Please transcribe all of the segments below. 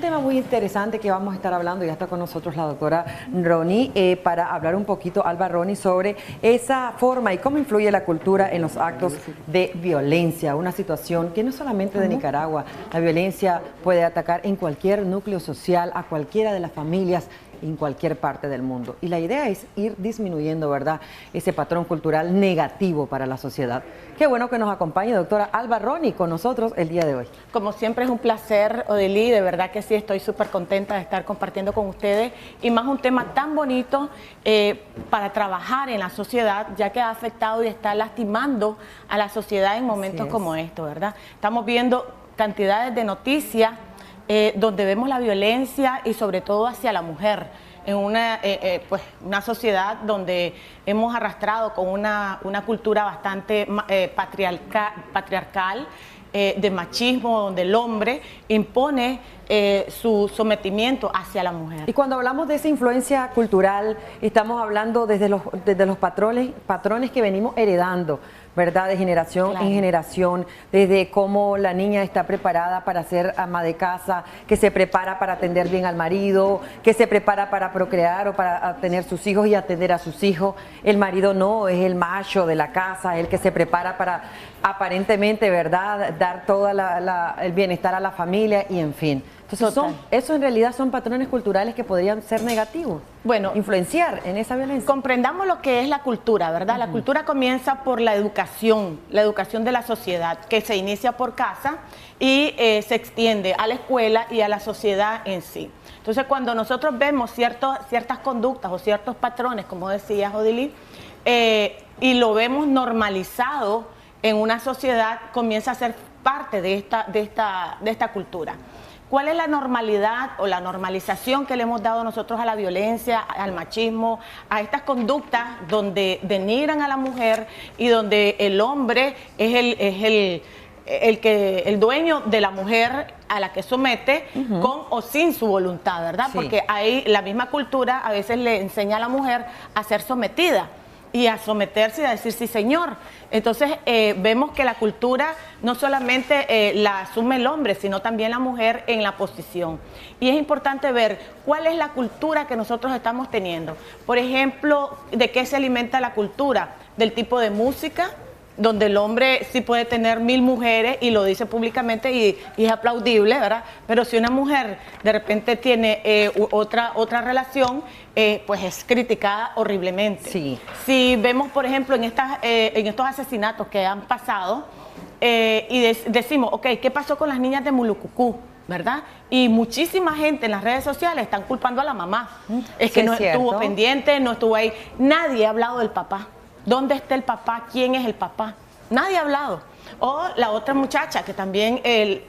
Un tema muy interesante que vamos a estar hablando, ya está con nosotros la doctora Ronnie, para hablar un poquito, Alba Ronnie, sobre esa forma y cómo influye la cultura en los actos de violencia, una situación que no solamente de Nicaragua, la violencia puede atacar en cualquier núcleo social, a cualquiera de las familias, en cualquier parte del mundo. Y la idea es ir disminuyendo, ¿verdad?, ese patrón cultural negativo para la sociedad. Qué bueno que nos acompañe doctora Alba Ronnie con nosotros el día de hoy. Como siempre es un placer, Odely, de verdad que sí, estoy súper contenta de estar compartiendo con ustedes y más un tema tan bonito para trabajar en la sociedad, ya que ha afectado y está lastimando a la sociedad en momentos como estos, ¿verdad? Estamos viendo cantidades de noticias donde vemos la violencia y sobre todo hacia la mujer, en una sociedad donde hemos arrastrado con una cultura bastante patriarcal, de machismo, donde el hombre impone su sometimiento hacia la mujer. Y cuando hablamos de esa influencia cultural, estamos hablando desde los patrones que venimos heredando, ¿verdad?, de generación en generación, desde cómo la niña está preparada para ser ama de casa, que se prepara para atender bien al marido, que se prepara para procrear o para tener sus hijos y atender a sus hijos. El marido no, es el macho de la casa, el que se prepara para aparentemente, ¿verdad?, dar todo el bienestar a la familia y en fin. Entonces eso en realidad son patrones culturales que podrían ser negativos, bueno, influenciar en esa violencia. Comprendamos lo que es la cultura, ¿verdad? La cultura comienza por la educación de la sociedad, que se inicia por casa y se extiende a la escuela y a la sociedad en sí. Entonces, cuando nosotros vemos ciertas conductas o ciertos patrones, como decía Odely, y lo vemos normalizado en una sociedad, comienza a ser parte de esta cultura. ¿Cuál es la normalidad o la normalización que le hemos dado nosotros a la violencia, al machismo, a estas conductas donde denigran a la mujer y donde el hombre es el dueño de la mujer a la que somete con o sin su voluntad, ¿verdad? Sí. Porque ahí la misma cultura a veces le enseña a la mujer a ser sometida y a someterse y a decir sí señor. Entonces vemos que la cultura no solamente la asume el hombre, sino también la mujer en la posición. Y es importante ver cuál es la cultura que nosotros estamos teniendo. Por ejemplo, ¿de qué se alimenta la cultura? Del tipo de música, donde el hombre sí puede tener 1000 mujeres y lo dice públicamente y es aplaudible, ¿verdad? Pero si una mujer de repente tiene otra relación, pues es criticada horriblemente. Sí. Si vemos, por ejemplo, en estos asesinatos que han pasado y decimos, ok, ¿qué pasó con las niñas de Mulucucú? ¿Verdad? Y muchísima gente en las redes sociales están culpando a la mamá. Es que no estuvo pendiente, no estuvo ahí. Nadie ha hablado del papá. ¿Dónde está el papá? ¿Quién es el papá? Nadie ha hablado. O la otra muchacha que también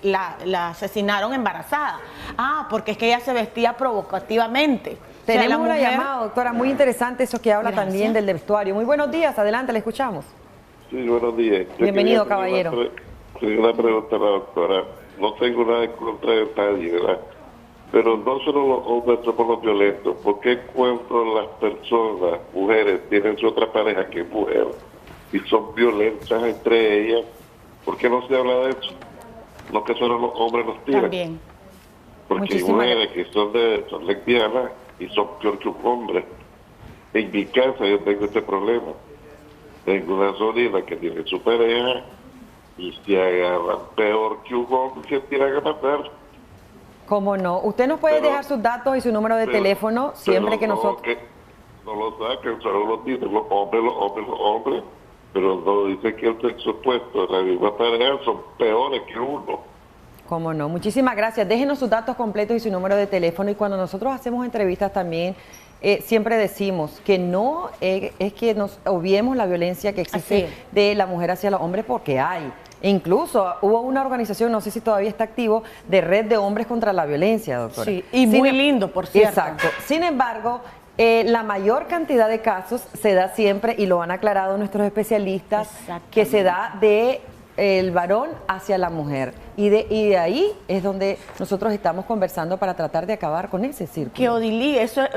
la asesinaron embarazada. Ah, porque es que ella se vestía provocativamente. Tenemos una llamada, doctora, muy interesante eso que habla también del vestuario. Muy buenos días, adelante, le escuchamos. Sí, buenos días. Bienvenido, caballero. Una pregunta a la doctora. No tengo nada en contra de nadie, ¿verdad? Pero no solo los hombres somos los violentos. ¿Por qué cuando las personas, mujeres, tienen su otra pareja que es mujer y son violentas entre ellas, por qué no se habla de eso? No que solo los hombres nos tiran. También. Porque hay mujeres que son lesbianas y son peor que un hombre. En mi casa yo tengo este problema. Tengo una sobrina que tiene su pareja y se agarran peor que un hombre y se tiran a matar. ¿Cómo no? Usted nos puede dejar sus datos y su número de teléfono siempre que nosotros... No lo saquen, solo lo dicen los hombres, pero no dicen que el sexo opuesto de la misma pareja son peores que uno. ¿Cómo no? Muchísimas gracias. Déjenos sus datos completos y su número de teléfono. Y cuando nosotros hacemos entrevistas también, siempre decimos que no es que nos obviemos la violencia que existe de la mujer hacia los hombres, porque hay. E incluso hubo una organización, no sé si todavía está activo, de red de hombres contra la violencia, doctora. Sí, y muy lindo, por cierto. Exacto. Sin embargo, la mayor cantidad de casos se da siempre, y lo han aclarado nuestros especialistas, que se da de el varón hacia la mujer. Y de ahí es donde nosotros estamos conversando para tratar de acabar con ese círculo. Que Odilí, eso es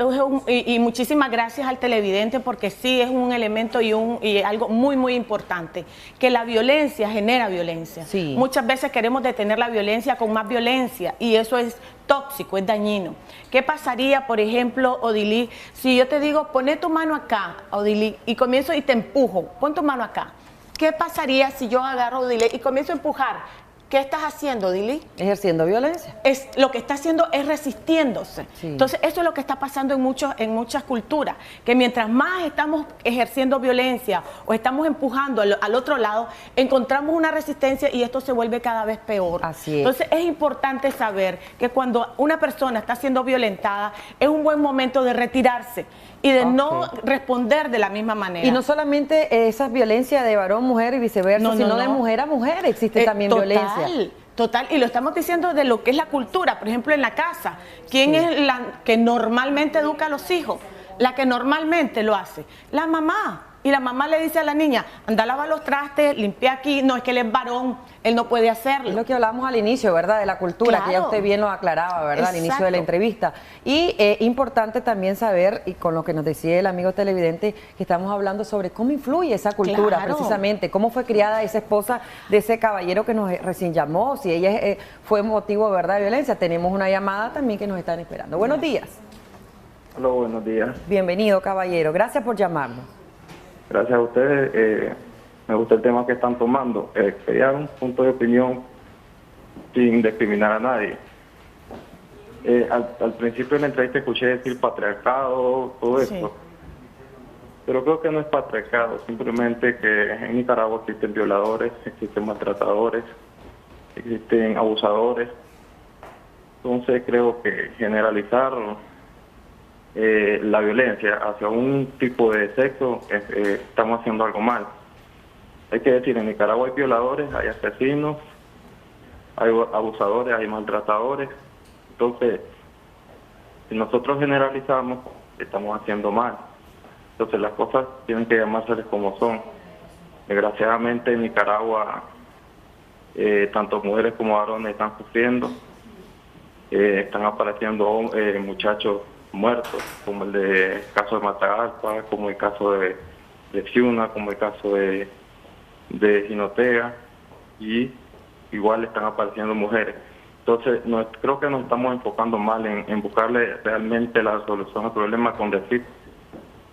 y muchísimas gracias al televidente, porque sí es un elemento y algo muy, muy importante. Que la violencia genera violencia. Sí. Muchas veces queremos detener la violencia con más violencia y eso es tóxico, es dañino. ¿Qué pasaría, por ejemplo, Odilí, si yo te digo, poné tu mano acá, Odilí, y comienzo y te empujo, pon tu mano acá? ¿Qué pasaría si yo agarro, Odilí, y comienzo a empujar? ¿Qué estás haciendo, Odilí? Ejerciendo violencia. Lo que está haciendo es resistiéndose. Sí. Entonces, eso es lo que está pasando en muchas culturas, que mientras más estamos ejerciendo violencia o estamos empujando al otro lado, encontramos una resistencia y esto se vuelve cada vez peor. Así es. Entonces, es importante saber que cuando una persona está siendo violentada, es un buen momento de retirarse y de no responder de la misma manera. Y no solamente esa violencia de varón, mujer y viceversa, sino de mujer a mujer existe también violencia. Total, y lo estamos diciendo de lo que es la cultura, por ejemplo, en la casa. ¿Quién es la que normalmente educa a los hijos? La que normalmente lo hace, la mamá. Y la mamá le dice a la niña, anda a lavar los trastes, limpia aquí, no, es que él es varón, él no puede hacerlo. Es lo que hablamos al inicio, ¿verdad? De la cultura, Claro. que ya usted bien lo aclaraba, ¿verdad? Al inicio de la entrevista. Y importante también saber, y con lo que nos decía el amigo televidente, que estamos hablando sobre cómo influye esa cultura, Claro. precisamente, cómo fue criada esa esposa de ese caballero que nos recién llamó, si ella fue motivo, ¿verdad?, de violencia. Tenemos una llamada también que nos están esperando. Buenos días. Hola, buenos días. Bienvenido, caballero. Gracias por llamarnos. Gracias a ustedes. Me gusta el tema que están tomando. Quería dar un punto de opinión sin discriminar a nadie. Al principio de la entrevista escuché decir patriarcado, todo Sí. esto. Pero creo que no es patriarcado, simplemente que en Nicaragua existen violadores, existen maltratadores, existen abusadores. Entonces creo que generalizar la violencia hacia un tipo de sexo, estamos haciendo algo mal. Hay que decir, en Nicaragua hay violadores, hay asesinos, hay abusadores, hay maltratadores. Entonces, si nosotros generalizamos, estamos haciendo mal. Entonces las cosas tienen que llamárseles como son. Desgraciadamente en Nicaragua, tanto mujeres como varones están sufriendo. Están apareciendo muchachos muertos, como el caso de Matagalpa, como el caso de Fiuna, como el caso de Jinotega, y igual están apareciendo mujeres. Entonces, creo que nos estamos enfocando mal en buscarle realmente la solución al problema con decir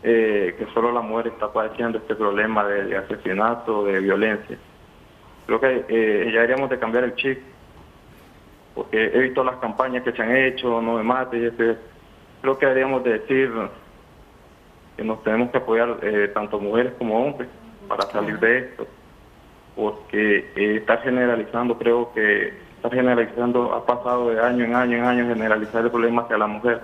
que solo la mujer está padeciendo este problema de asesinato, de violencia. Creo que ya deberíamos de cambiar el chip, porque he visto las campañas que se han hecho, no me mates, creo que deberíamos de decir que nos tenemos que apoyar tanto mujeres como hombres para salir de esto, porque estar generalizando, creo que estar generalizando ha pasado de año en año generalizar el problema hacia la mujer,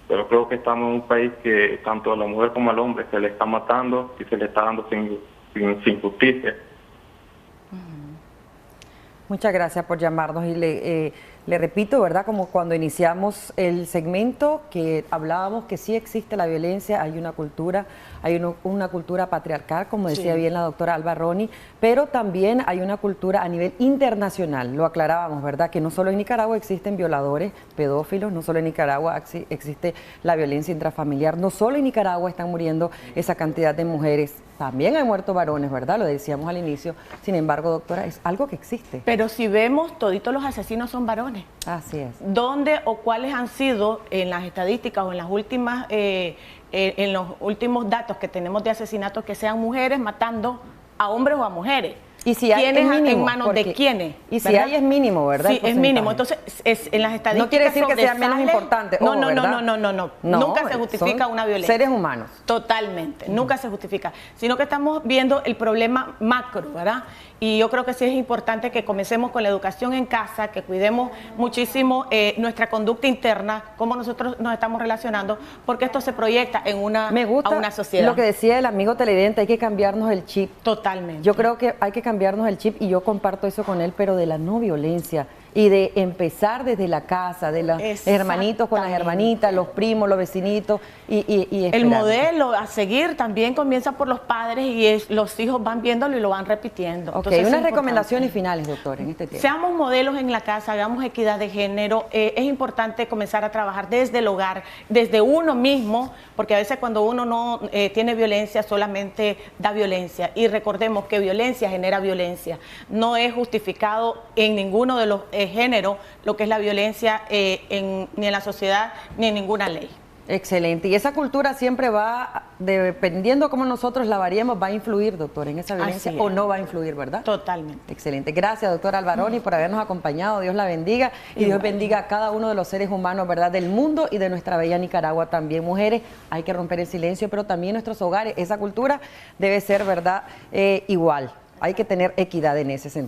pero creo que estamos en un país que tanto a la mujer como al hombre se le está matando y se le está dando sin justicia. Muchas gracias por llamarnos y le repito, ¿verdad? Como cuando iniciamos el segmento que hablábamos que sí existe la violencia, hay una cultura, una cultura patriarcal, como decía bien la doctora Alba Roni, pero también hay una cultura a nivel internacional, lo aclarábamos, ¿verdad? Que no solo en Nicaragua existen violadores, pedófilos, no solo en Nicaragua existe la violencia intrafamiliar, no solo en Nicaragua están muriendo esa cantidad de mujeres, también han muerto varones, ¿verdad? Lo decíamos al inicio, sin embargo, doctora, es algo que existe. Pero si vemos, toditos los asesinos son varones. Así es. ¿Dónde o cuáles han sido en las estadísticas o en las últimas, en los últimos datos que tenemos de asesinatos que sean mujeres matando a hombres o a mujeres? Y si hay, ¿quiénes es mínimo, en manos de quiénes? Y si ¿verdad? hay es mínimo, ¿verdad? Sí, es mínimo. Entonces, en las estadísticas no quiere decir que sea menos sobresale- importante. No, ojo, no, ¿verdad? no. Nunca se justifica son una violencia. Seres humanos. Totalmente, nunca se justifica, sino que estamos viendo el problema macro, ¿verdad? Y yo creo que sí es importante que comencemos con la educación en casa, que cuidemos muchísimo nuestra conducta interna, cómo nosotros nos estamos relacionando, porque esto se proyecta en Me gusta a una sociedad. lo que decía el amigo televidente, hay que cambiarnos el chip. Totalmente. Yo creo que hay que cambiarnos el chip y yo comparto eso con él, pero de la no violencia. y de empezar desde la casa, de los hermanitos con las hermanitas, los primos, los vecinitos y el modelo a seguir también comienza por los padres y los hijos van viéndolo y lo van repitiendo. Ok, Entonces, unas recomendaciones finales, doctor, en este tema. Seamos modelos en la casa, hagamos equidad de género. Es importante comenzar a trabajar desde el hogar, desde uno mismo, porque a veces cuando uno no tiene violencia, solamente da violencia. Y recordemos que violencia genera violencia. No es justificado en ninguno de los géneros lo que es la violencia ni en la sociedad ni en ninguna ley. Excelente. Y esa cultura siempre va, dependiendo cómo nosotros la variemos, va a influir, doctor, en esa violencia o no va a influir, ¿verdad? Totalmente. Excelente. Gracias, doctora Alvaroni, por habernos acompañado. Dios la bendiga y Dios bendiga a cada uno de los seres humanos, ¿verdad?, del mundo y de nuestra bella Nicaragua también. Mujeres, hay que romper el silencio, pero también nuestros hogares, esa cultura debe ser, ¿verdad?, igual. Hay que tener equidad en ese sentido.